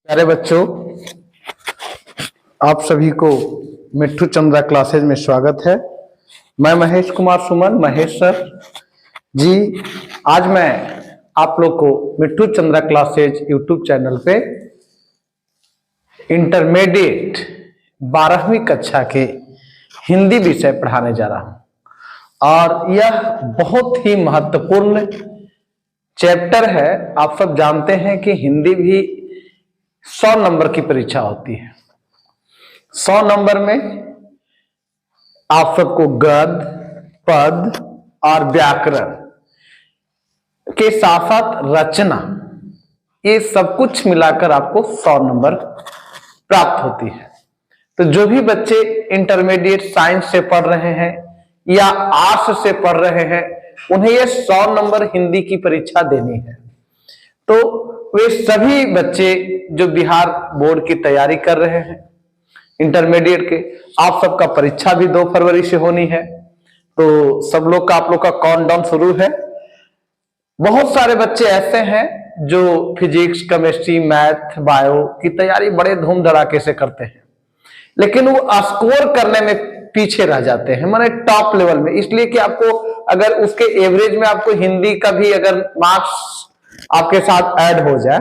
प्यारे बच्चों, आप सभी को मिट्ठू चंद्रा क्लासेज में स्वागत है। मैं महेश कुमार सुमन, महेश सर जी। आज मैं आप लोग को मिट्ठू चंद्रा क्लासेज यूट्यूब चैनल पे इंटरमीडिएट 12वीं कक्षा के हिंदी विषय पढ़ाने जा रहा हूं और यह बहुत ही महत्वपूर्ण चैप्टर है। आप सब जानते हैं कि हिंदी भी 100 नंबर की परीक्षा होती है। 100 नंबर में आप सबको गद्य, पद और व्याकरण के साथ साथ रचना, ये सब कुछ मिलाकर आपको 100 नंबर प्राप्त होती है। तो जो भी बच्चे इंटरमीडिएट साइंस से पढ़ रहे हैं या आर्ट्स से पढ़ रहे हैं, उन्हें ये 100 नंबर हिंदी की परीक्षा देनी है। तो वे सभी बच्चे जो बिहार बोर्ड की तैयारी कर रहे हैं इंटरमीडिएट के, आप सबका परीक्षा भी 2 फरवरी से होनी है। तो सब लोग का, आप लोग का काउंटडाउन शुरू है। बहुत सारे बच्चे ऐसे हैं जो फिजिक्स, केमिस्ट्री, मैथ, बायो की तैयारी बड़े धूम धड़ाके से करते हैं, लेकिन वो स्कोर करने में पीछे रह जाते हैं, माने टॉप लेवल में। इसलिए कि आपको अगर उसके एवरेज में आपको हिंदी का भी अगर मार्क्स आपके साथ ऐड हो जाए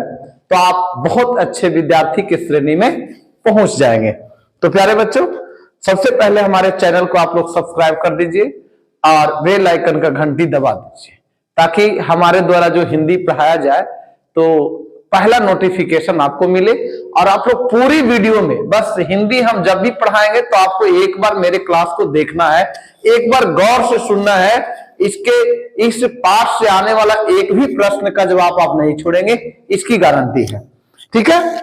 तो आप बहुत अच्छे विद्यार्थी की श्रेणी में पहुंच जाएंगे। तो प्यारे बच्चों, सबसे पहले हमारे चैनल को आप लोग सब्सक्राइब कर दीजिए और बेल आइकन का घंटी दबा दीजिए, ताकि हमारे द्वारा जो हिंदी पढ़ाया जाए तो पहला नोटिफिकेशन आपको मिले। और आप लोग पूरी वीडियो में, बस हिंदी हम जब भी पढ़ाएंगे तो आपको एक बार मेरे क्लास को देखना है, एक बार गौर से सुनना है। इस पाठ से आने वाला एक भी प्रश्न का जवाब आप नहीं छोड़ेंगे, इसकी गारंटी है। ठीक है?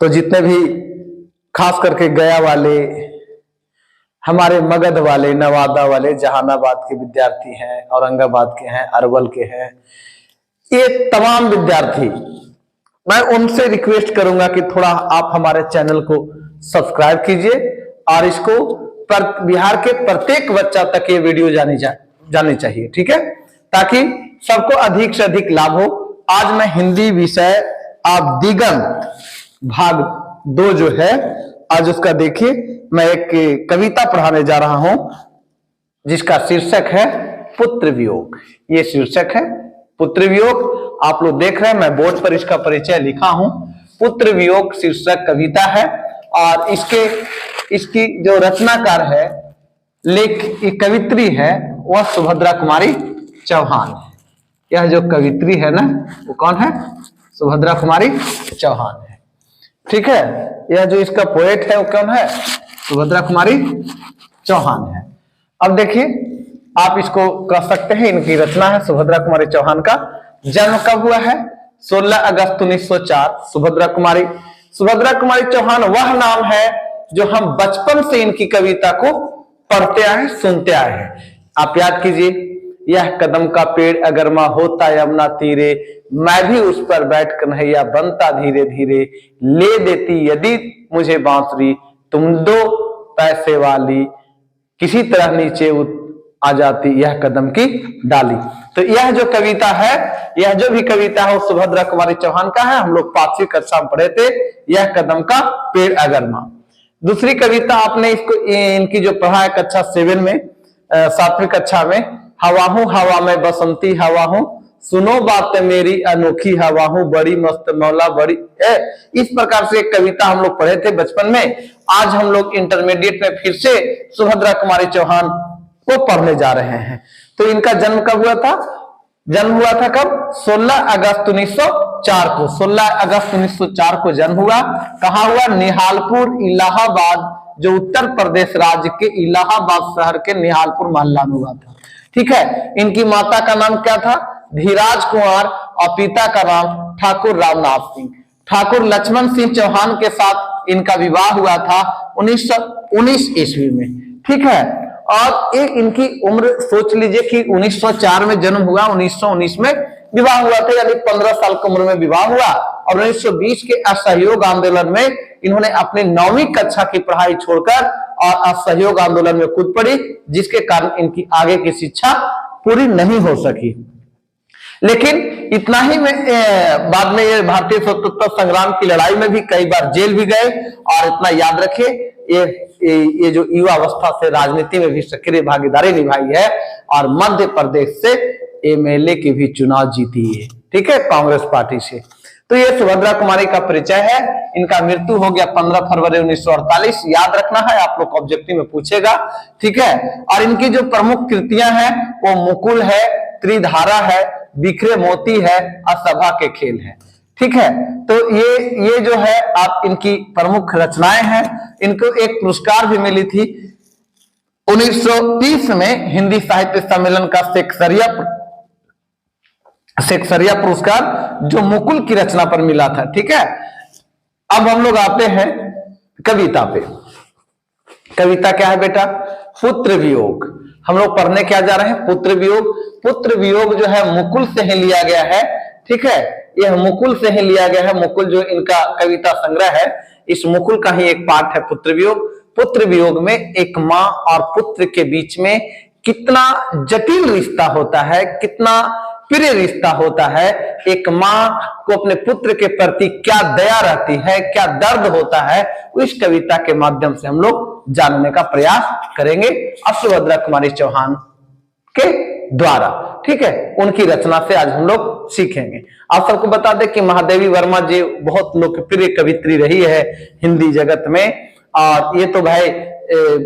तो जितने भी खास करके गया वाले, हमारे मगध वाले, नवादा वाले, जहानाबाद के विद्यार्थी हैं, औरंगाबाद के हैं, अरवल के हैं, ये तमाम विद्यार्थी, मैं उनसे रिक्वेस्ट करूंगा कि थोड़ा आप हमारे चैनल को सब्सक्राइब कीजिए और इसको बिहार के प्रत्येक बच्चा तक ये वीडियो जानी चाहिए। ठीक है? ताकि सबको अधिक से अधिक लाभ हो। आज मैं हिंदी विषय आप दिगंत भाग 2 जो है, आज उसका देखिए, मैं एक कविता पढ़ाने जा रहा हूं जिसका शीर्षक है पुत्र वियोग। ये शीर्षक है पुत्र वियोग। आप लोग देख रहे हैं, मैं बोर्ड पर इसका परिचय लिखा हूं। पुत्र वियोग शीर्षक कविता है और इसकी जो रचनाकार है, कवित्री है, वह सुभद्रा कुमारी चौहान है। यह जो कवित्री है ना, वो कौन है? सुभद्रा कुमारी चौहान है। ठीक है? यह जो इसका पोएट है वो कौन है? सुभद्रा कुमारी चौहान है। अब देखिए, आप इसको कह सकते हैं, इनकी रचना है सुभद्रा कुमारी चौहान का। जन्म कब हुआ है? 16 अगस्त 1904। सुभद्रा कुमारी चौहान वह नाम है जो हम बचपन से इनकी कविता को पढ़ते आए, सुनते आए हैं। आप याद कीजिए, यह कदम का पेड़ अगर मां होता यमुना तीरे, मैं भी उस पर बैठ कन्हैया बनता धीरे धीरे, ले देती यदि मुझे बांसुरी, तुम 2 पैसे वाली, किसी तरह नीचे आ जाती यह कदम की डाली। तो यह जो कविता है, यह जो भी कविता है वो सुभद्रा कुमारी चौहान का है। हम लोग 5वीं कक्षा में पढ़े थे, यह कदम का पेड़ अगर मां। दूसरी कविता आपने इनकी जो पढ़ा है कक्षा 7 में, 7वीं कक्षा में, हवा हूं हवा में बसंती हवा हूं, सुनो बात मेरी अनोखी हवा हूं, बड़ी मस्त मौला बड़ी। इस प्रकार से एक कविता हम लोग पढ़े थे बचपन में। आज हम लोग इंटरमीडिएट में फिर से सुभद्रा कुमारी चौहान को पढ़ने जा रहे हैं। तो इनका जन्म कब हुआ था? जन्म हुआ था कब? 16 अगस्त 1904 को। 16 अगस्त 1904 को जन्म हुआ। कहाँ हुआ? निहालपुर, इलाहाबाद, जो उत्तर प्रदेश राज्य के इलाहाबाद शहर के निहालपुर मोहल्ला में हुआ था। ठीक है? इनकी माता का नाम क्या था? धीराज कुंवर, और पिता का नाम ठाकुर रामनाथ सिंह। ठाकुर लक्ष्मण सिंह चौहान के साथ इनका विवाह हुआ था 1919 ईस्वी में। ठीक है? और एक इनकी उम्र सोच लीजिए कि 1904 में जन्म हुआ, 1919 में विवाह हुआ था, यानी 15 साल की उम्र में विवाह हुआ। और 1920 के असहयोग आंदोलन में इन्होंने अपनी 9वीं कक्षा की पढ़ाई छोड़कर और असहयोग आंदोलन में कूद पड़ी, जिसके कारण इनकी आगे की शिक्षा पूरी नहीं हो सकी। लेकिन इतना ही में बाद में ये भारतीय स्वतंत्रता संग्राम की लड़ाई में भी कई बार जेल भी गए। और इतना याद रखिए, ये जो युवा अवस्था से राजनीति में भी सक्रिय भागीदारी निभाई है और मध्य प्रदेश से एमएलए की भी चुनाव जीती है, ठीक है, कांग्रेस पार्टी से। तो ये सुभद्रा कुमारी का परिचय है। इनका मृत्यु हो गया 15 फरवरी 1948, याद रखना है, आप लोग ऑब्जेक्टिव में पूछेगा, ठीक है। और इनकी जो प्रमुख कृतियां हैं वो मुकुल है, त्रिधारा है, बिखरे मोती है और सभा के खेल है, ठीक है। तो ये जो है आप इनकी प्रमुख रचनाएं हैं। इनको एक पुरस्कार भी मिली थी 1930 में हिंदी साहित्य सम्मेलन का शेक्सपियर पुरस्कार, जो मुकुल की रचना पर मिला था, ठीक है। अब हम लोग आते हैं कविता पे। कविता क्या है बेटा? पुत्र वियोग। हम लोग पढ़ने क्या जा रहे हैं? पुत्र वियोग। पुत्र वियोग जो है मुकुल से ही लिया गया है, ठीक है, यह मुकुल से ही लिया गया है। मुकुल जो इनका कविता संग्रह है, इस मुकुल का ही एक पार्ट है पुत्र वियोग। पुत्र वियोग में एक माँ और पुत्र के बीच में कितना जटिल रिश्ता होता है, कितना प्रिय रिश्ता होता है। एक माँ को अपने पुत्र के प्रति क्या दया रहती है, क्या दर्द होता है, इस कविता के माध्यम से हम लोग जानने का प्रयास करेंगे सुभद्रा कुमारी चौहान के द्वारा, ठीक है। उनकी रचना से आज हम लोग सीखेंगे। आप सबको बता दें कि महादेवी वर्मा जी बहुत लोकप्रिय कवित्री रही है हिंदी जगत में। और ये तो भाई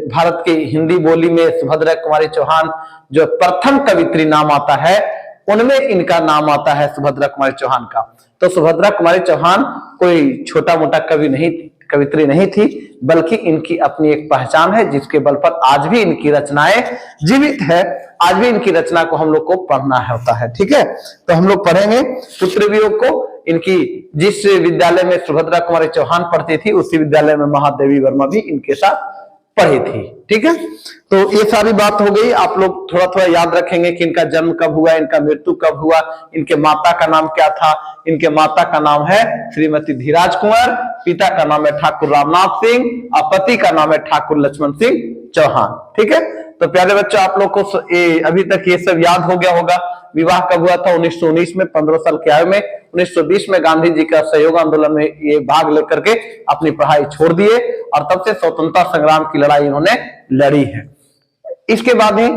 भारत की हिंदी बोली में सुभद्रा कुमारी चौहान जो प्रथम कवित्री नाम आता है, उनमें इनका नाम आता है सुभद्रा कुमारी चौहान का। तो सुभद्रा कुमारी चौहान कोई छोटा मोटा कवित्री नहीं थी, बल्कि इनकी अपनी एक पहचान है, जिसके बल पर आज भी इनकी रचनाएं जीवित है। आज भी इनकी रचना को हम लोग को पढ़ना होता है, ठीक है। तो हम लोग पढ़ेंगे पुत्र वियोग को। इनकी जिस विद्यालय में सुभद्रा कुमारी चौहान पढ़ती थी, उसी विद्यालय में महादेवी वर्मा भी इनके साथ पढ़ी थी, ठीक है। तो ये सारी बात हो गई। आप लोग थोड़ा थोड़ा याद रखेंगे कि इनका जन्म कब हुआ, इनका मृत्यु कब हुआ, इनके माता का नाम क्या था। इनके माता का नाम है श्रीमती धीराज कुंवर, पिता का नाम है ठाकुर रामनाथ सिंह और पति का नाम है ठाकुर लक्ष्मण सिंह चौहान, ठीक है। तो प्यारे बच्चों, आप लोग को अभी तक ये सब याद हो गया होगा। विवाह कब हुआ था? 1919 में, 15 साल की आयु में। 1920 में गांधी जी का सहयोग आंदोलन में ये भाग लेकर के अपनी पढ़ाई छोड़ दिए और तब से स्वतंत्रता संग्राम की लड़ाई इन्होंने लड़ी है। इसके बाद ही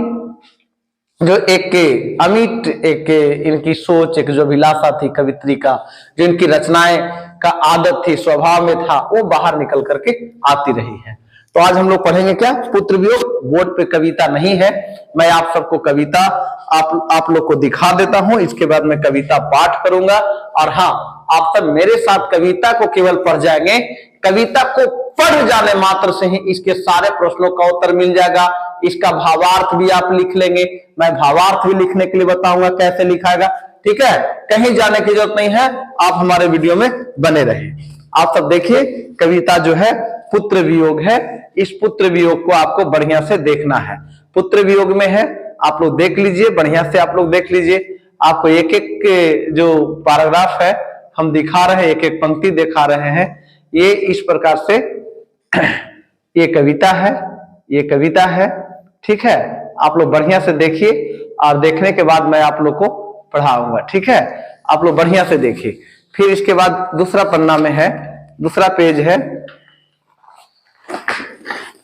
जो एक अमिट एक इनकी सोच, एक जो अभिलाषा थी कवित्री का, जो इनकी रचनाएं का आदत थी, स्वभाव में था, वो बाहर निकल करके आती रही है। तो आज हम लोग पढ़ेंगे क्या? पुत्र वियोग। बोर्ड पे कविता नहीं है, मैं आप सबको कविता आप लोग को दिखा देता हूं। इसके बाद मैं कविता पाठ करूंगा। और हाँ, आप सब मेरे साथ कविता को केवल पढ़ जाएंगे। कविता को पढ़ जाने मात्र से ही इसके सारे प्रश्नों का उत्तर मिल जाएगा। इसका भावार्थ भी आप लिख लेंगे। मैं भावार्थ भी लिखने के लिए बताऊंगा कैसे लिखाएगा, ठीक है। कहीं जाने की जरूरत नहीं है, आप हमारे वीडियो में बने रहे। आप सब देखिए, कविता जो है पुत्र वियोग है। इस पुत्र वियोग को आपको बढ़िया से देखना है। पुत्र वियोग में है, आप लोग देख लीजिए, बढ़िया से आप लोग देख लीजिए। आपको एक एक जो पैराग्राफ है हम दिखा रहे हैं, एक एक पंक्ति दिखा रहे हैं। ये इस प्रकार से ये कविता है, ये कविता है, ठीक है। आप लोग बढ़िया से देखिए और देखने के बाद मैं आप लोग को पढ़ाऊंगा, ठीक है। आप लोग बढ़िया से देखिए। फिर इसके बाद दूसरा पन्ना में है, दूसरा पेज है।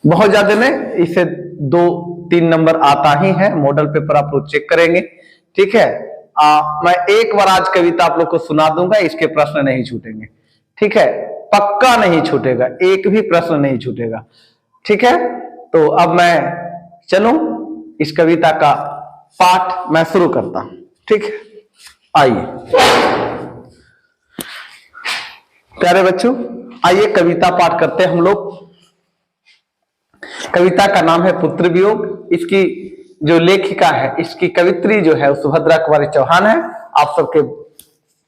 बहुत ज्यादा में इसे 2-3 नंबर आता ही है। मॉडल पेपर आप लोग चेक करेंगे, ठीक है। मैं एक बार आज कविता आप लोग को सुना दूंगा, इसके प्रश्न नहीं छूटेंगे, ठीक है। पक्का नहीं छूटेगा, एक भी प्रश्न नहीं छूटेगा, ठीक है। तो अब मैं चलूं, इस कविता का पाठ मैं शुरू करता हूं, ठीक है। आइए प्यारे बच्चों, आइए कविता पाठ करते हैं हम लोग। कविता का नाम है पुत्र वियोग। इसकी जो लेखिका है, इसकी कवित्री जो है सुभद्रा कुमारी चौहान है। आप सबके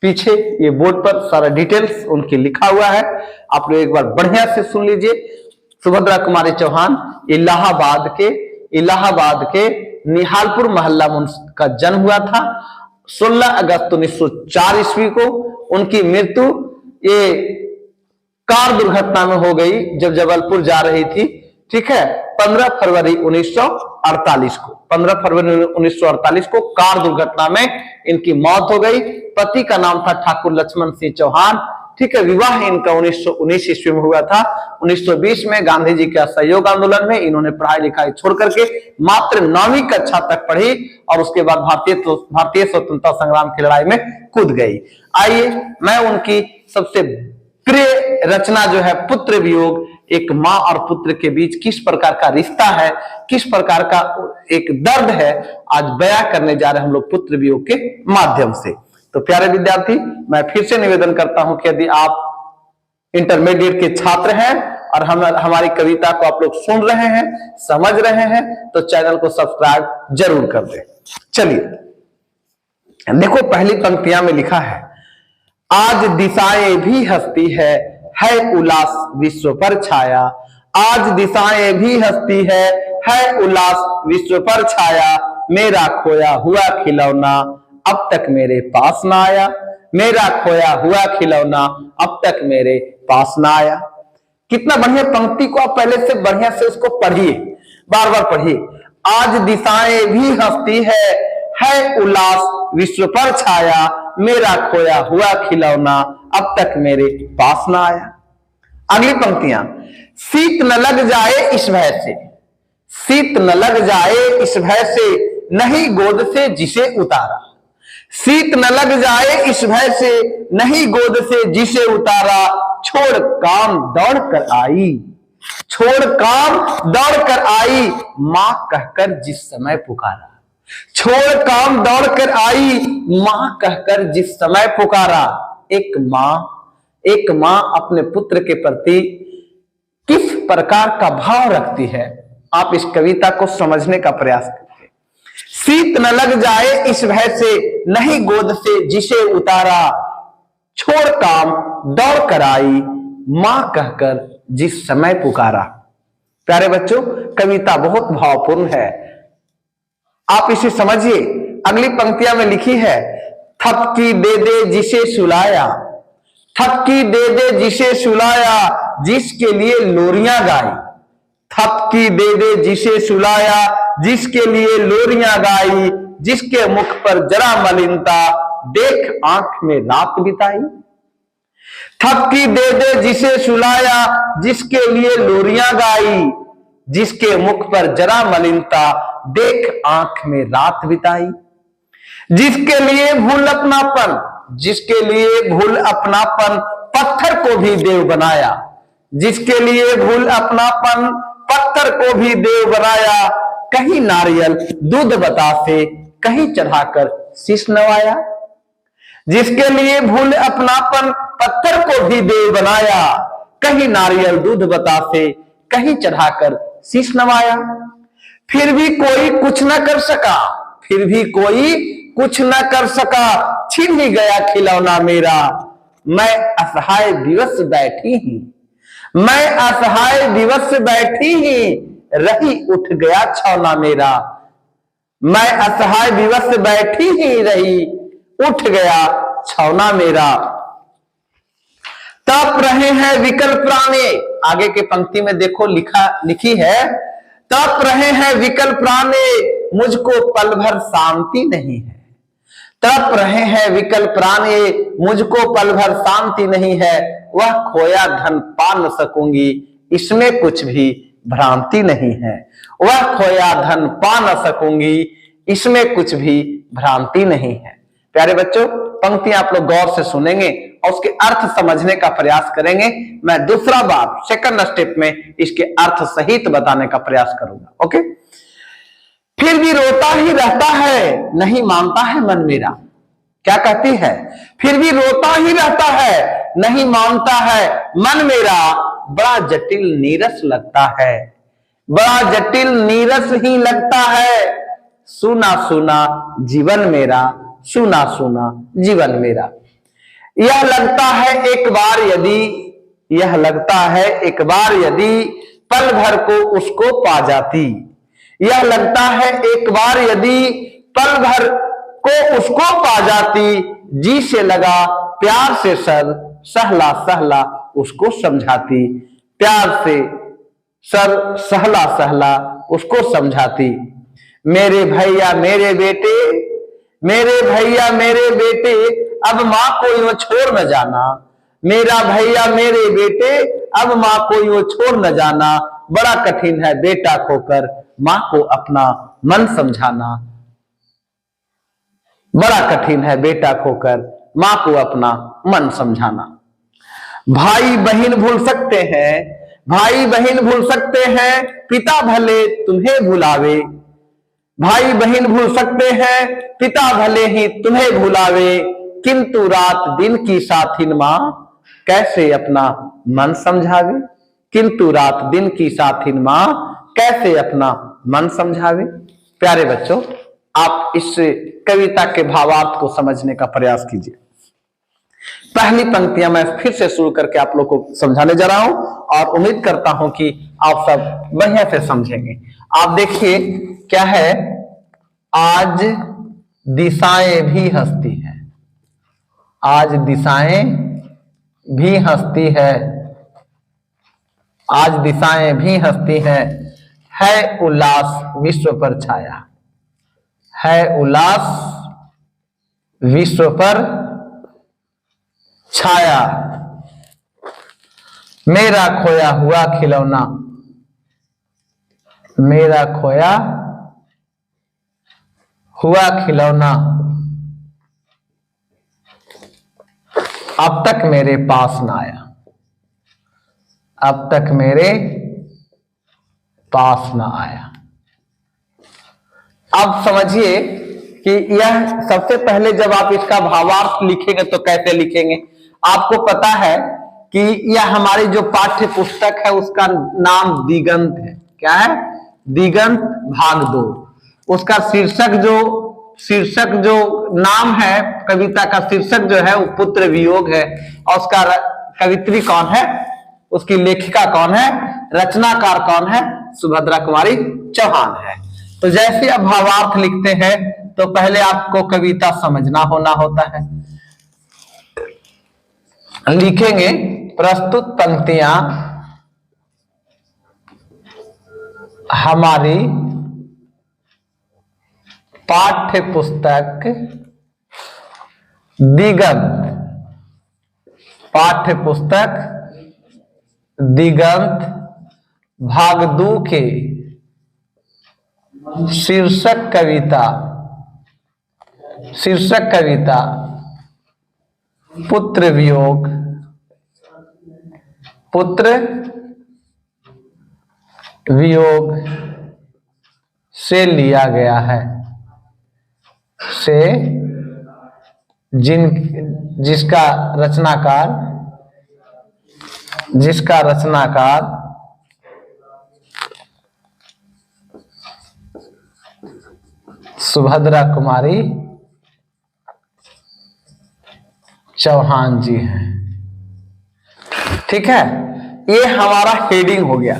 पीछे ये बोर्ड पर सारा डिटेल्स उनकी लिखा हुआ है, आप लोग एक बार बढ़िया से सुन लीजिए। सुभद्रा कुमारी चौहान इलाहाबाद के निहालपुर मोहल्ला में उनका जन्म हुआ था 16 अगस्त 1904 ईस्वी को। उनकी मृत्यु ये कार दुर्घटना में हो गई जब जबलपुर जा रही थी, ठीक है, 15 फरवरी 1900 1948 को, 15 फरवरी 1948 को कार दुर्घटना में इनकी मौत हो गई। पति का नाम था ठाकुर लक्ष्मण सिंह चौहान। ठीक है, विवाह इनका 1919 ईस्वी में हुआ था। 1920 में गांधी जी के असहयोग आंदोलन में इन्होंने पढ़ाई लिखाई छोड़ करके मात्र 9वीं कक्षा तक पढ़ी और उसके बाद भारतीय स्वतंत्रता संग्राम की लड़ाई में कूद गई। आइए मैं उनकी सबसे प्रिय रचना जो है पुत्र वियोग, एक माँ और पुत्र के बीच किस प्रकार का रिश्ता है, किस प्रकार का एक दर्द है, आज बयां करने जा रहे हैं हम लोग पुत्र वियोग के माध्यम से। तो प्यारे विद्यार्थी, मैं फिर से निवेदन करता हूं कि यदि आप इंटरमीडिएट के छात्र हैं और हमारी कविता को आप लोग सुन रहे हैं, समझ रहे हैं, तो चैनल को सब्सक्राइब जरूर कर दें। चलिए देखो, पहली पंक्तियां में लिखा है, आज दिशाएं भी हंसती है उल्लास विश्व पर छाया। आज दिशाएं भी हंसती है उल्लास विश्व पर छाया। मेरा खोया हुआ खिलौना अब तक मेरे पास ना आया। मेरा खोया हुआ खिलौना अब तक मेरे पास ना आया। कितना बढ़िया पंक्ति को आप पहले से बढ़िया से उसको पढ़िए, बार बार पढ़िए। आज दिशाएं भी हंसती है उल्लास विश्व पर छाया। मेरा खोया हुआ खिलौना अब तक मेरे पास ना आया। अगली पंक्तियां, शीत न लग जाए इस भय से, शीत न लग जाए इस भय से, नहीं गोद से जिसे उतारा। शीत न लग जाए इस भय से, नहीं गोद से जिसे उतारा। छोड़ काम दौड़ कर आई, छोड़ काम दौड़ कर आई, मां कहकर जिस समय पुकारा। छोड़ काम दौड़ कर आई, मां कहकर जिस समय पुकारा। एक मां अपने पुत्र के प्रति किस प्रकार का भाव रखती है, आप इस कविता को समझने का प्रयास करिए। शीत न लग जाए इस भय से, नहीं गोद से जिसे उतारा। छोड़ काम दौड़ कर आई, मां कहकर जिस समय पुकारा। प्यारे बच्चों, कविता बहुत भावपूर्ण है, आप इसे समझिए। अगली पंक्तियां में लिखी है, थपकी दे दे जिसे सुलाया, थपकी दे दे जिसे सुलाया, जिसके लिए लोरियां गाई। थपकी दे दे जिसे सुलाया, जिसके लिए लोरियां गाई। जिसके मुख पर जरा मलिनता, देख आंख में रात बिताई। थपकी दे दे जिसे सुलाया, जिसके लिए लोरियां गाई। जिसके मुख पर जरा मलिनता, देख आंख में रात बिताई। जिसके लिए भूल अपनापन, जिसके लिए भूल अपनापन, पत्थर को भी देव बनाया। जिसके लिए भूल अपनापन, पत्थर को भी देव बनाया। कहीं नारियल दूध बतासे, कहीं चढ़ाकर शीश नवाया। जिसके लिए भूल अपनापन, पत्थर को भी देव बनाया। कहीं नारियल दूध बतासे, कहीं चढ़ाकर शीश नवाया। फिर भी कोई कुछ न कर सका, फिर भी कोई कुछ न कर सका। छिन ही गया खिलौना मेरा, मैं असहाय विवश बैठी ही। मैं असहाय विवश बैठी ही, रही उठ गया छौना मेरा। मैं असहाय विवश बैठी ही रही, उठ गया छौना मेरा। तप रहे हैं विकल प्राणे, आगे के पंक्ति में देखो लिखी है, तप रहे हैं विकल प्राणे, मुझको पल भर शांति नहीं है। तप रहे हैं विकल प्राणे, मुझको पल भर शांति नहीं है। वह खोया धन पा न सकूंगी, इसमें कुछ भी भ्रांति नहीं है। वह खोया धन पा न सकूंगी, इसमें कुछ भी भ्रांति नहीं है। प्यारे बच्चों, पंक्तियां आप लोग गौर से सुनेंगे और उसके अर्थ समझने का प्रयास करेंगे। मैं दूसरा बार सेकंड स्टेप में इसके अर्थ सहित बताने का प्रयास करूंगा। ओके। फिर भी रोता ही रहता है, नहीं मानता है मन मेरा। क्या कहती है? फिर भी रोता ही रहता है, नहीं मानता है मन मेरा। बड़ा जटिल नीरस लगता है, बड़ा जटिल नीरस ही लगता है। सुना सुना जीवन मेरा, सुना सुना जीवन मेरा। यह लगता है एक बार यदि, यह लगता है एक बार यदि, पल भर को उसको पा जाती। यह लगता है एक बार यदि, पल भर को उसको पा जाती। जी से लगा प्यार से सर, सहला सहला उसको समझाती। प्यार से सर सहला सहला उसको समझाती। मेरे भैया मेरे बेटे, मेरे भैया मेरे बेटे, अब माँ को यूं छोड़ न जाना। मेरा भैया मेरे बेटे, अब माँ को यूं छोड़ न जाना। बड़ा कठिन है बेटा खोकर माँ को अपना मन समझाना। बड़ा कठिन है बेटा खोकर माँ को अपना मन समझाना। भाई बहन भूल सकते हैं, भाई बहन भूल सकते हैं, पिता भले तुम्हें भुलावे। भाई बहन भूल सकते हैं, पिता भले ही तुम्हें भुलावे, किंतु रात दिन की साथिन माँ कैसे अपना मन समझावे। किंतु रात दिन की साथिन माँ कैसे अपना मन समझावे। प्यारे बच्चों, आप इस कविता के भावार्थ को समझने का प्रयास कीजिए। पहली पंक्तियां मैं फिर से शुरू करके आप लोग को समझाने जा रहा हूं और उम्मीद करता हूं कि आप सब बढ़िया से समझेंगे। आप देखिए क्या है, आज दिशाएं भी हंसती हैं। आज दिशाएं भी हंसती है, आज दिशाएं भी हंसती हैं, है उल्लास विश्व पर छाया। है उल्लास विश्व पर छाया। मेरा खोया हुआ खिलौना, मेरा खोया हुआ खिलौना अब तक मेरे पास ना आया। अब तक मेरे पास ना आया। अब समझिए कि यह सबसे पहले जब आप इसका भावार्थ लिखेंगे तो कैसे लिखेंगे। आपको पता है कि यह हमारी जो पाठ्य पुस्तक है उसका नाम दिगंत है। क्या है? दिगंत भाग 2। उसका शीर्षक जो नाम है, कविता का शीर्षक जो है वो पुत्र वियोग है। और उसका कवित्री कौन है, उसकी लेखिका कौन है, रचनाकार कौन है? सुभद्रा कुमारी चौहान है। तो जैसे आप भावार्थ लिखते हैं तो पहले आपको कविता समझना होता है। लिखेंगे प्रस्तुत पंक्तियां हमारी पाठ्य पुस्तक दिगंत, पाठ्य पुस्तक दिगंत भाग 2 के शीर्षक कविता पुत्र वियोग, पुत्र वियोग से लिया गया है। से जिसका रचनाकार सुभद्रा कुमारी चौहान जी हैं। ठीक है, ये हमारा हेडिंग हो गया।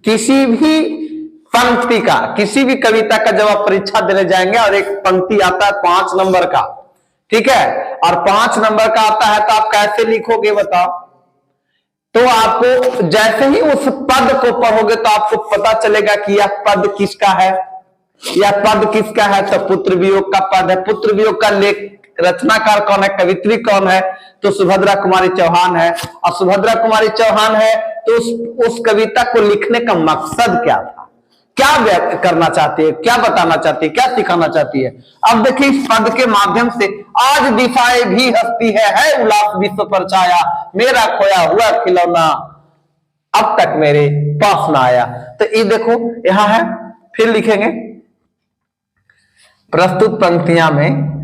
किसी भी पंक्ति का, किसी भी कविता का जब आप परीक्षा देने जाएंगे और एक पंक्ति आता है 5 नंबर का, ठीक है, और 5 नंबर का आता है तो आप कैसे लिखोगे बताओ? तो आपको जैसे ही उस पद को पढ़ोगे तो आपको पता चलेगा कि यह पद किसका है, यह पद किसका है। तो पुत्र वियोग का पद है। पुत्र वियोग का रचनाकार कौन है, कवित्री कौन है? तो सुभद्रा कुमारी चौहान है। और सुभद्रा कुमारी चौहान है तो उस कविता को लिखने का मकसद क्या था, क्या व्यक्त करना चाहती है, क्या बताना चाहती है, क्या सिखाना चाहती है? अब देखिए इस पद के माध्यम से, आज दिशाएं भी हंसती है उल्लास विश्व पर छाया, मेरा खोया हुआ खिलौना अब तक मेरे पास ना आया। तो ये देखो यहां है, फिर लिखेंगे प्रस्तुत पंक्तियां में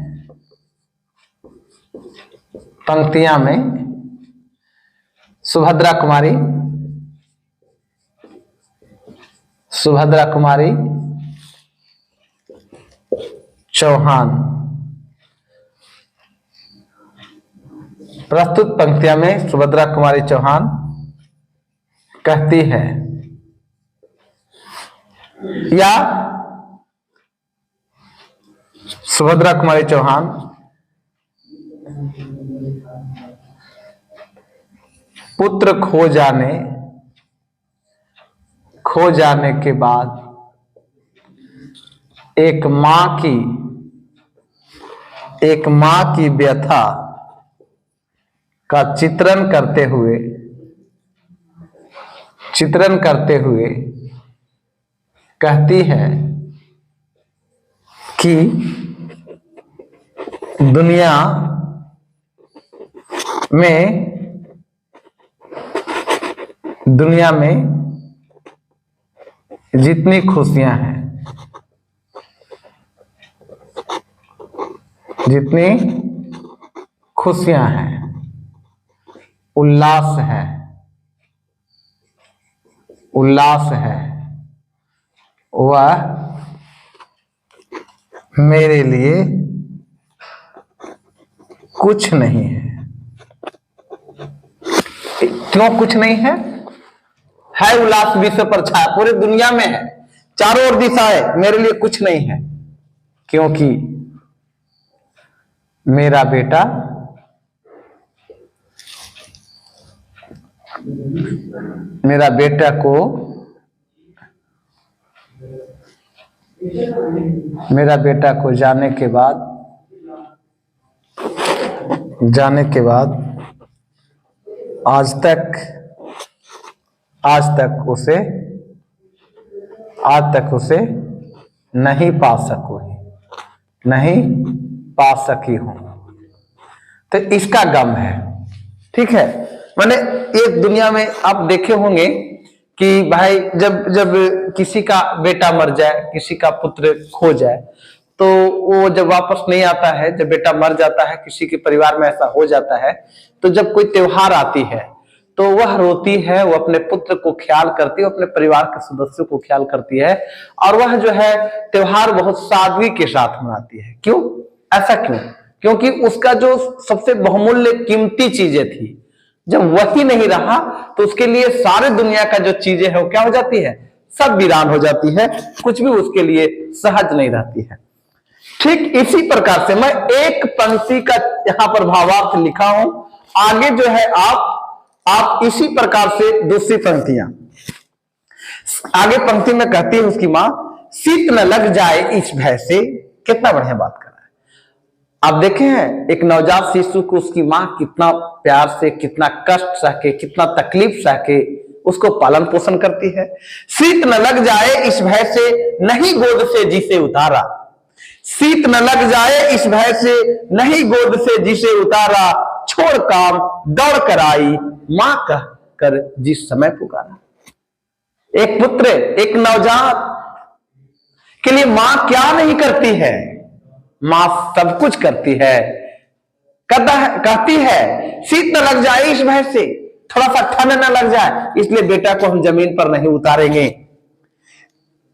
सुभद्रा कुमारी चौहान, प्रस्तुत पंक्तियां में सुभद्रा कुमारी चौहान कहती है, या सुभद्रा कुमारी चौहान पुत्र खो जाने के बाद एक माँ की व्यथा का चित्रण करते हुए कहती है कि दुनिया में जितनी खुशियां हैं, उल्लास है, वह मेरे लिए कुछ नहीं है। क्यों कुछ नहीं है? उल्लास विश्व पर छाया, पूरी दुनिया में है, चारों ओर दिशाएं, मेरे लिए कुछ नहीं है, क्योंकि मेरा बेटा को जाने के बाद आज तक उसे नहीं पा सकी हूं। तो इसका गम है, ठीक है। माने एक दुनिया में आप देखे होंगे कि भाई जब किसी का बेटा मर जाए, किसी का पुत्र खो जाए, तो वो जब वापस नहीं आता है, जब बेटा मर जाता है, किसी के परिवार में ऐसा हो जाता है, तो जब कोई त्योहार आती है तो वह रोती है, वो अपने पुत्र को ख्याल करती है, अपने परिवार के सदस्यों को ख्याल करती है, और वह जो है त्योहार बहुत सादगी के साथ मनाती है। क्यों? ऐसा क्यों? क्योंकि उसका जो सबसे बहुमूल्य कीमती चीजें थी, जब वही नहीं रहा तो उसके लिए सारे दुनिया का जो चीजें है वो क्या हो जाती है? सब वीरान हो जाती है, कुछ भी उसके लिए सहज नहीं रहती है। ठीक इसी प्रकार से मैं एक पंक्ति का यहां पर भावार्थ लिखा हूं, आगे जो है आप इसी प्रकार से दूसरी पंक्तियां, आगे पंक्ति में कहती है उसकी मां, शीत न लग जाए इस भय से। कितना बढ़िया बात कर रहा है। आप देखे हैं एक नवजात शिशु को उसकी मां कितना प्यार से, कितना कष्ट सह के, कितना तकलीफ सह के उसको पालन पोषण करती है। शीत न लग जाए इस भय से, नहीं गोद से जिसे उतारा। शीत न लग जाए इस भय से, नहीं गोद से जिसे उतारा। छोड़ काम दौड़ कर आई, मां कह कर जिस समय पुकारा। एक पुत्र, एक नवजात के लिए मां क्या नहीं करती है? मां सब कुछ करती है। कहती है शीत न लग जाए इस भय से, थोड़ा सा ठंड न लग जाए, इसलिए बेटा को हम जमीन पर नहीं उतारेंगे।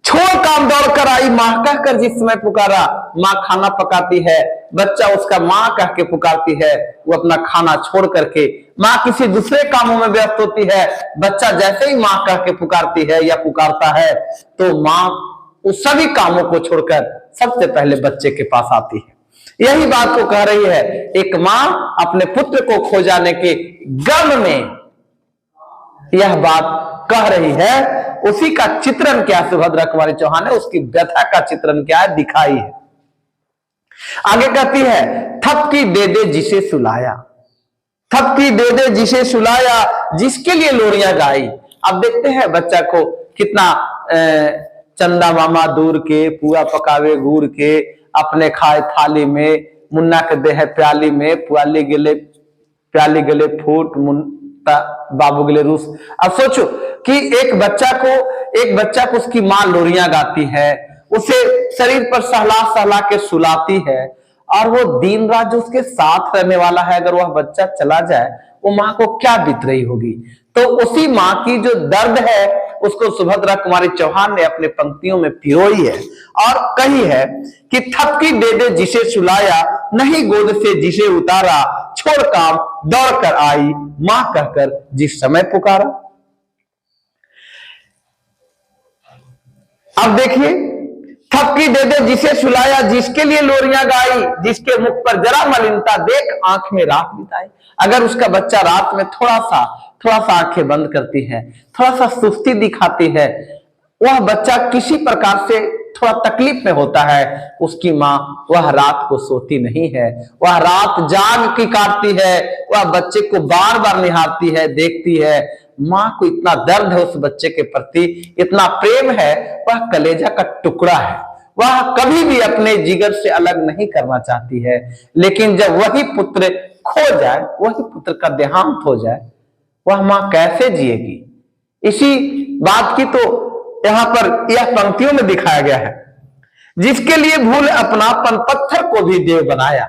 छोड़ काम दौड़ कर आई, मां कहकर जिस समय पुकारा। मां खाना पकाती है, बच्चा उसका मां कह के पुकारती है, वो अपना खाना छोड़ करके मां किसी दूसरे कामों में व्यस्त होती है। बच्चा जैसे ही मां कह के पुकारती है या पुकारता है, तो मां उस सभी कामों को छोड़कर सबसे पहले बच्चे के पास आती है। यही बात को कह रही है, एक मां अपने पुत्र को खो जाने के गम में यह बात कह रही है। उसी का चित्रण क्या सुभद्रा कुमारी चौहान है, उसकी व्यथा का चित्रण क्या है, दिखाई है। आगे कहती है, थपकी दे दे जिसे सुलाया, थपकी दे दे जिसे सुलाया, जिसके लिए लोरियां गाई। अब देखते हैं बच्चा को कितना चंदा मामा दूर के, पूरा पकावे गुड़ के, अपने खाए थाली में, मुन्ना के देह प्याली में, प्याली गले फूट, बाबू गले रूस। अब सोचो कि एक बच्चा को उसकी मां लोरियां गाती है, उसे शरीर पर सहला के सुलाती है, और वो दिन रात जो उसके साथ रहने वाला है, अगर वह बच्चा चला जाए, वो मां को क्या बीत रही होगी। तो उसी मां की जो दर्द है उसको सुभद्रा कुमारी चौहान ने अपने पंक्तियों में पिरोई है और कही है कि थपकी दे दे जिसे सुलाया, नहीं गोद से जिसे उतारा। छोड़ काम दौड़ कर आई, मां कहकर जिस समय पुकारा। अब देखिए, थपकी दे दे जिसे सुलाया, जिसके लिए लोरियां गाई, जिसके मुख पर जरा मलिनता देख आंख में रात बिताई। अगर उसका बच्चा रात में थोड़ा सा आंखें बंद करती है, थोड़ा सा सुस्ती दिखाती है, वह बच्चा किसी प्रकार से थोड़ा तकलीफ में होता है, उसकी माँ वह रात को सोती नहीं है, वह रात जाग की काटती है, वह बच्चे को बार बार निहारती है, देखती है। माँ को इतना दर्द है उस बच्चे के प्रति, इतना प्रेम है, वह कलेजा का टुकड़ा है, वह कभी भी अपने जिगर से अलग नहीं करना चाहती है। लेकिन जब वही पुत्र खो जाए, वही पुत्र का देहांत हो जाए, वह माँ कैसे जिएगी? इसी बात की तो यहां पर यह पंक्तियों में दिखाया गया है। जिसके लिए भूल अपनापन पत्थर को भी देव बनाया।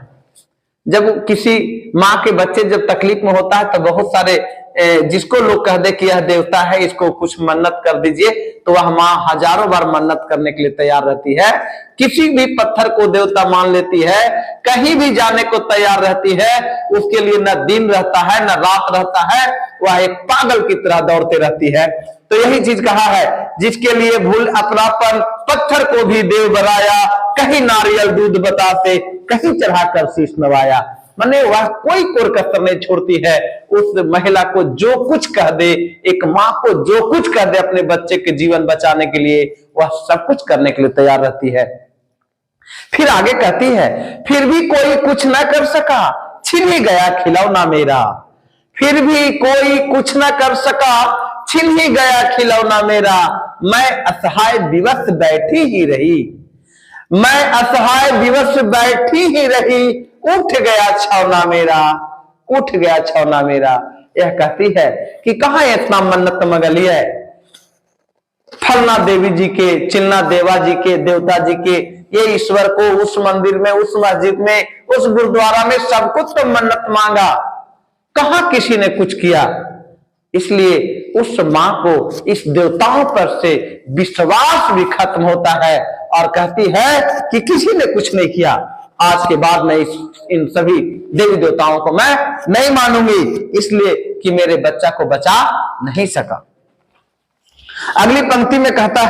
जब किसी माँ के बच्चे जब तकलीफ में होता है तो बहुत सारे जिसको लोग कह दे कि यह देवता है, इसको कुछ मन्नत कर दीजिए, तो वह माँ हजारों बार मन्नत करने के लिए तैयार रहती है। किसी भी पत्थर को देवता मान लेती है, कहीं भी जाने को तैयार रहती है। उसके लिए न दिन रहता है न रात रहता है, वह एक पागल की तरह दौड़ते रहती है। तो यही चीज कहा है, जिसके लिए भूल अपनापन पत्थर को भी देव बनाया, कहीं नारियल दूध बतासे कहीं चढ़ाकर शीश नवाया। माने वह कोई कोर कसर नहीं छोड़ती है। उस महिला को जो कुछ कह दे, एक माँ को जो कुछ कह दे अपने बच्चे के जीवन बचाने के लिए, वह सब कुछ करने के लिए तैयार रहती है। फिर आगे कहती है, फिर भी कोई कुछ ना कर सका, छिन ही गया खिलौना मेरा। फिर भी कोई कुछ ना कर सका, छिन ही गया खिलौना मेरा। मैं असहाय विवश बैठी ही रही, मैं असहाय विवश बैठी ही रही, उठ गया छौना मेरा, उठ गया छौना मेरा। यह कहती है कि कहां इतना मन्नत मंगली है, फलना देवी जी के, चिन्ना देवा जी के, देवता जी के, ये ईश्वर को उस मंदिर में, उस मस्जिद में, उस गुरुद्वारा में सब कुछ तो मन्नत मांगा, कहां किसी ने कुछ किया। इसलिए उस मां को इस देवताओं पर से विश्वास भी खत्म होता है और कहती है कि किसी ने कुछ नहीं किया, आज के बाद मैं इन सभी देवी देवताओं को मैं नहीं मानूंगी, इसलिए कि मेरे बच्चा को बचा नहीं सका। अगली पंक्ति में कहती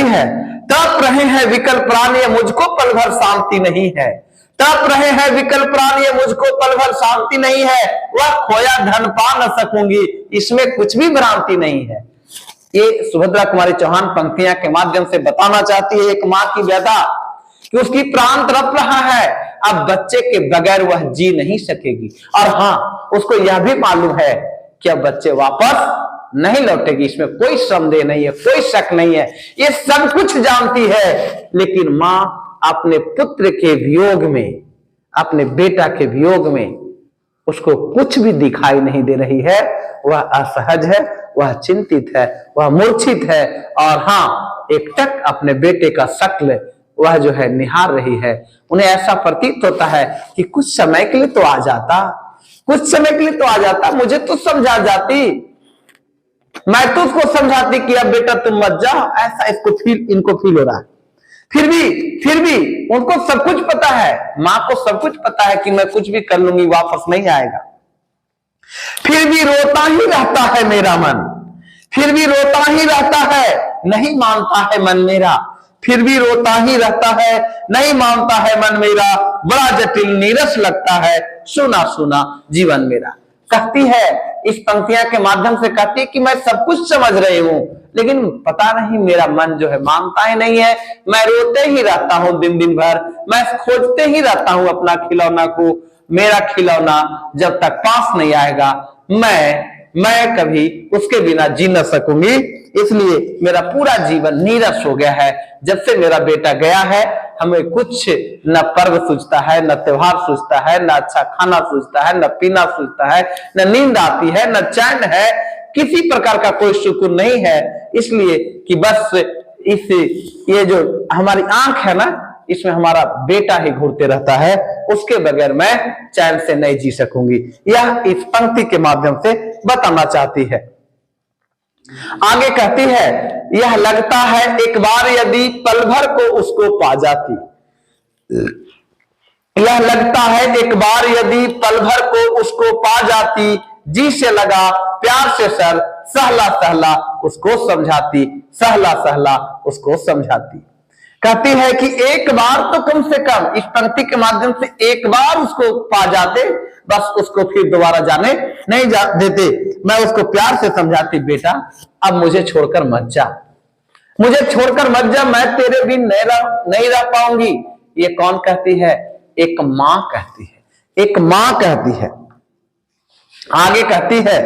है, तड़प रहे हैं विकल प्राण, ये मुझको पल भर शांति नहीं है। तड़प रहे हैं विकल प्राण, ये मुझको पल भर शांति नहीं है। वह खोया धन पा न सकूंगी, इसमें कुछ भी भ्रांति नहीं है। ये सुभद्रा कुमारी चौहान पंक्तियां के माध्यम से बताना चाहती है एक माँ की व्यथा, कि उसकी प्राण तड़प रहा है, अब बच्चे के बगैर वह जी नहीं सकेगी। और हाँ, उसको यह भी मालूम है कि अब बच्चे वापस नहीं लौटेगी, इसमें कोई संदेह नहीं है, कोई शक नहीं है, ये सब कुछ जानती है। लेकिन मां अपने पुत्र के वियोग में, अपने बेटा के वियोग में उसको कुछ भी दिखाई नहीं दे रही है। वह असहज है, वह चिंतित है, वह मूर्छित है, और हाँ, एकटक अपने बेटे का शक्ल वह जो है निहार रही है। उन्हें ऐसा प्रतीत होता है कि कुछ समय के लिए तो आ जाता, कुछ समय के लिए तो आ जाता, मुझे तो समझा जाती, मैं तो उसको समझाती कि अब बेटा तुम मत जाओ। ऐसा इनको फील हो रहा है। फिर भी उनको सब कुछ पता है, मां को सब कुछ पता है कि मैं कुछ भी कर लूंगी, वापस नहीं आएगा। फिर भी रोता ही रहता है मेरा मन, फिर भी रोता ही रहता है, नहीं मानता है मन मेरा। फिर भी रोता ही रहता है, नहीं मानता है मन मेरा, बड़ा जटिल नीरस लगता है, सुना सुना जीवन मेरा। कहती है इस पंक्तियां के माध्यम से, कहती है कि मैं सब कुछ समझ रही हूं, लेकिन पता नहीं मेरा मन जो है मानता ही नहीं है। मैं रोते ही रहता हूं दिन दिन भर, मैं खोजते ही रहता हूं अपना खिलौना को। मेरा खिलौना जब तक पास नहीं आएगा, मैं कभी उसके बिना जी न सकूंगी। इसलिए मेरा पूरा जीवन नीरस हो गया है। जब से मेरा बेटा गया है, हमें कुछ न पर्व सूझता है, न त्योहार सूझता है, न अच्छा खाना सूझता है, न पीना सूझता है, न नींद आती है, न चैन है, किसी प्रकार का कोई सुकून नहीं है। इसलिए कि बस ये जो हमारी आंख है ना, इसमें हमारा बेटा ही घूरते रहता है, उसके बगैर मैं चैन से नहीं जी सकूंगी। यह इस पंक्ति के माध्यम से बताना चाहती है। आगे कहती है, यह लगता है एक बार यदि पल भर को उसको पा जाती, यह लगता है एक बार यदि पल भर को उसको पा जाती, जी से लगा प्यार से सर सहला सहला उसको समझाती, सहला सहला उसको समझाती। कहती है कि एक बार तो कम से कम इस पंक्ति के माध्यम से एक बार उसको पा जाते, बस उसको फिर दोबारा जाने नहीं देते। मैं उसको प्यार से समझाती, बेटा अब मुझे छोड़कर मत जा, मुझे छोड़कर मत जा, मैं तेरे बिन नहीं रह पाऊंगी। ये कौन कहती है? एक मां कहती है, एक मां कहती है। आगे कहती है,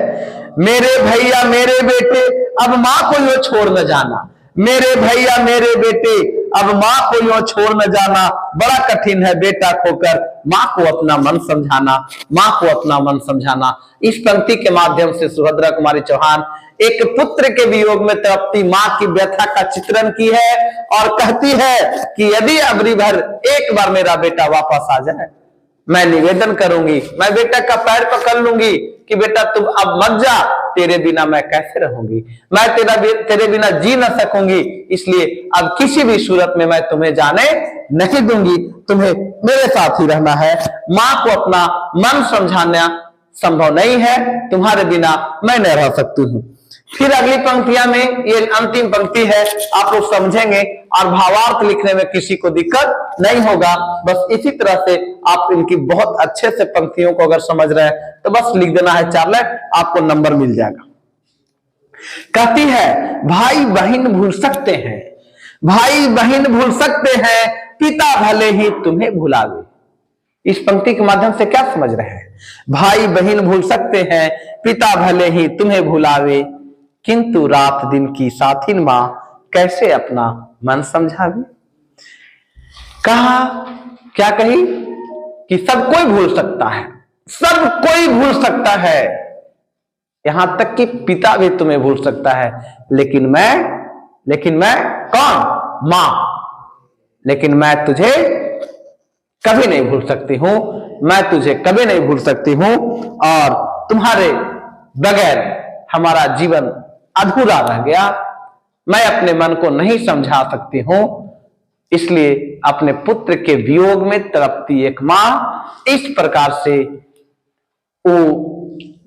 मेरे भैया मेरे बेटे अब मां को यूं छोड़ न जाना, मेरे भैया मेरे बेटे अब मां को यूं छोड़ न जाना, बड़ा कठिन है बेटा खोकर मां को अपना मन समझाना, मां को अपना मन समझाना। इस पंक्ति के माध्यम से सुभद्रा कुमारी चौहान एक पुत्र के वियोग में तड़पती मां की व्यथा का चित्रण की है और कहती है कि यदि अबरी भर एक बार मेरा बेटा वापस आ जाए, मैं निवेदन करूंगी, मैं बेटा का पैर पकड़ लूंगी कि बेटा तुम अब मत जा, तेरे बिना मैं कैसे रहूंगी, मैं तेरे बिना जी न सकूंगी, इसलिए अब किसी भी सूरत में मैं तुम्हें जाने नहीं दूंगी, तुम्हें मेरे साथ ही रहना है। मां को अपना मन समझाना संभव नहीं है, तुम्हारे बिना मैं नहीं रह सकती हूं। फिर अगली पंक्तियां में, ये अंतिम पंक्ति है, आप लोग समझेंगे और भावार्थ लिखने में किसी को दिक्कत नहीं होगा। बस इसी तरह से आप इनकी बहुत अच्छे से पंक्तियों को अगर समझ रहे हैं तो बस लिख देना है चार्लेट, आपको नंबर मिल जाएगा। कहती है, भाई बहन भूल सकते हैं, भाई बहन भूल सकते हैं, पिता भले ही तुम्हें भुलावे। इस पंक्ति के माध्यम से क्या समझ रहे हैं? भाई बहन भूल सकते हैं, पिता भले ही तुम्हें भुलावे, किंतु रात दिन की साथिन मां कैसे अपना मन समझावे। कहा, क्या कही कि सब कोई भूल सकता है, सब कोई भूल सकता है, यहां तक कि पिता भी तुम्हें भूल सकता है, लेकिन मैं कौन? मां। लेकिन मैं तुझे कभी नहीं भूल सकती हूं, मैं तुझे कभी नहीं भूल सकती हूं, और तुम्हारे बगैर हमारा जीवन अधूरा रह गया, मैं अपने मन को नहीं समझा सकती हूं, इसलिए अपने पुत्र के वियोग में तड़पती एक मां इस प्रकार से वो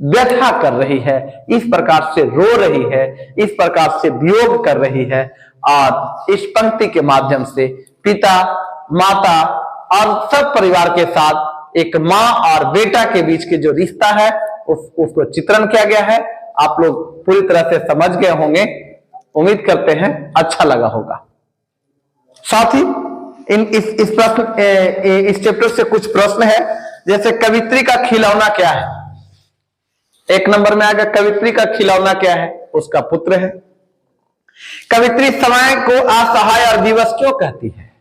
व्यथा कर रही है, इस प्रकार से रो रही है, इस प्रकार से वियोग कर रही है। और इस पंक्ति के माध्यम से पिता, माता और सब परिवार के साथ एक मां और बेटा के बीच के जो रिश्ता है उसको चित्रण किया गया है। आप लोग पूरी तरह से समझ गए होंगे, उम्मीद करते हैं अच्छा लगा होगा। साथ ही इस चैप्टर से कुछ प्रश्न है, जैसे कवित्री का खिलौना क्या है? एक नंबर में आएगा, कवित्री का खिलौना क्या है? उसका पुत्र है। कवित्री समय को असहाय और विवश क्यों कहती है?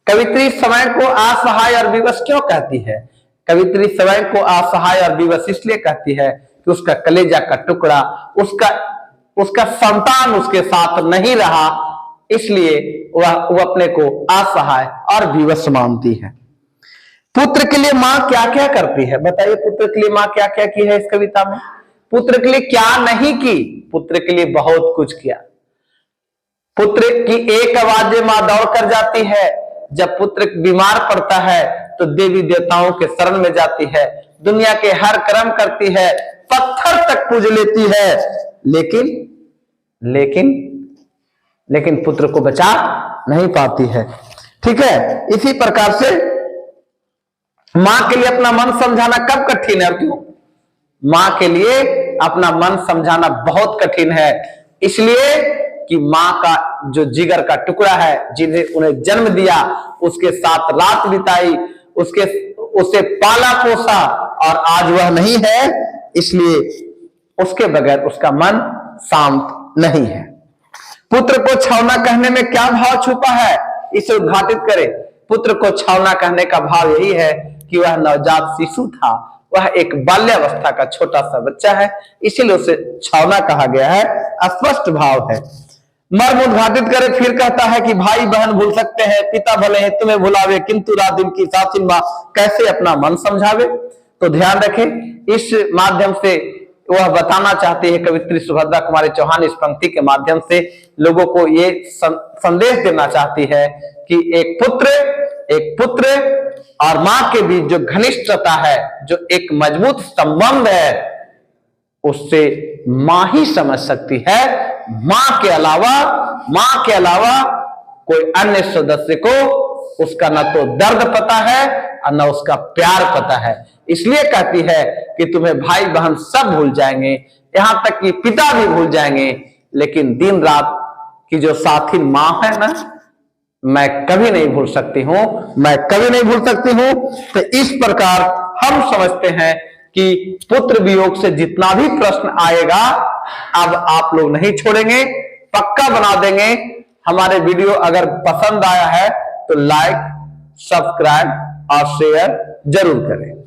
कवित्री समय को असहाय और विवश क्यों कहती है? कवित्री समय को असहाय और विवश इसलिए कहती है कि उसका कलेजा का टुकड़ा, उसका संतान उसके साथ नहीं रहा, इसलिए वह अपने को असहाय और विवश मानती है। पुत्र के लिए मां क्या क्या करती है? बताइए, पुत्र के लिए मां क्या क्या की है इस कविता में? पुत्र के लिए क्या नहीं की? पुत्र के लिए बहुत कुछ किया। पुत्र की एक आवाज मां दौड़ कर जाती है, जब पुत्र बीमार पड़ता है तो देवी देवताओं के शरण में जाती है, दुनिया के हर कर्म करती है, पत्थर तक पूज लेती है, लेकिन पुत्र को बचा नहीं पाती है। ठीक है, इसी प्रकार से मां के लिए अपना मन समझाना कब कठिन है और क्यों? मां के लिए अपना मन समझाना बहुत कठिन है, इसलिए कि मां का जो जिगर का टुकड़ा है, उन्हें जन्म दिया, उसके साथ रात बिताई, उसे पाला पोसा, और आज वह नहीं है, इसलिए उसके बगैर उसका मन शांत नहीं है। पुत्र को छावना कहने में क्या भाव छुपा है, इसे उद्घाटित करें। पुत्र को छावना कहने का भाव यही है कि वह नवजात शिशु था, वह एक बाल्यावस्था का छोटा सा बच्चा है, इसीलिए उसे छावना कहा गया है। स्पष्ट भाव है। मर्म उद्घाटित करे, फिर कहता है कि भाई बहन भूल सकते हैं, पिता भले ही तुम्हें भुलावे, किंतु रात दिन की साथिन मां कैसे अपना मन समझावे। तो ध्यान रखें, इस माध्यम से वह बताना चाहती है कवित्री सुभद्रा कुमारी चौहान, इस पंक्ति के माध्यम से लोगों को ये संदेश देना चाहती है कि एक पुत्र और मां के बीच जो घनिष्ठता है, जो एक मजबूत संबंध है, उससे मां ही समझ सकती है। मां के अलावा कोई अन्य सदस्य को उसका न तो दर्द पता है और न उसका प्यार पता है। इसलिए कहती है कि तुम्हें भाई बहन सब भूल जाएंगे, यहां तक कि पिता भी भूल जाएंगे, लेकिन दिन रात कि जो साथी मां है ना, मैं कभी नहीं भूल सकती हूं, मैं कभी नहीं भूल सकती हूं। तो इस प्रकार हम समझते हैं कि पुत्र वियोग से जितना भी प्रश्न आएगा अब आप लोग नहीं छोड़ेंगे, पक्का बना देंगे। हमारे वीडियो अगर पसंद आया है तो लाइक, सब्सक्राइब और शेयर जरूर करें।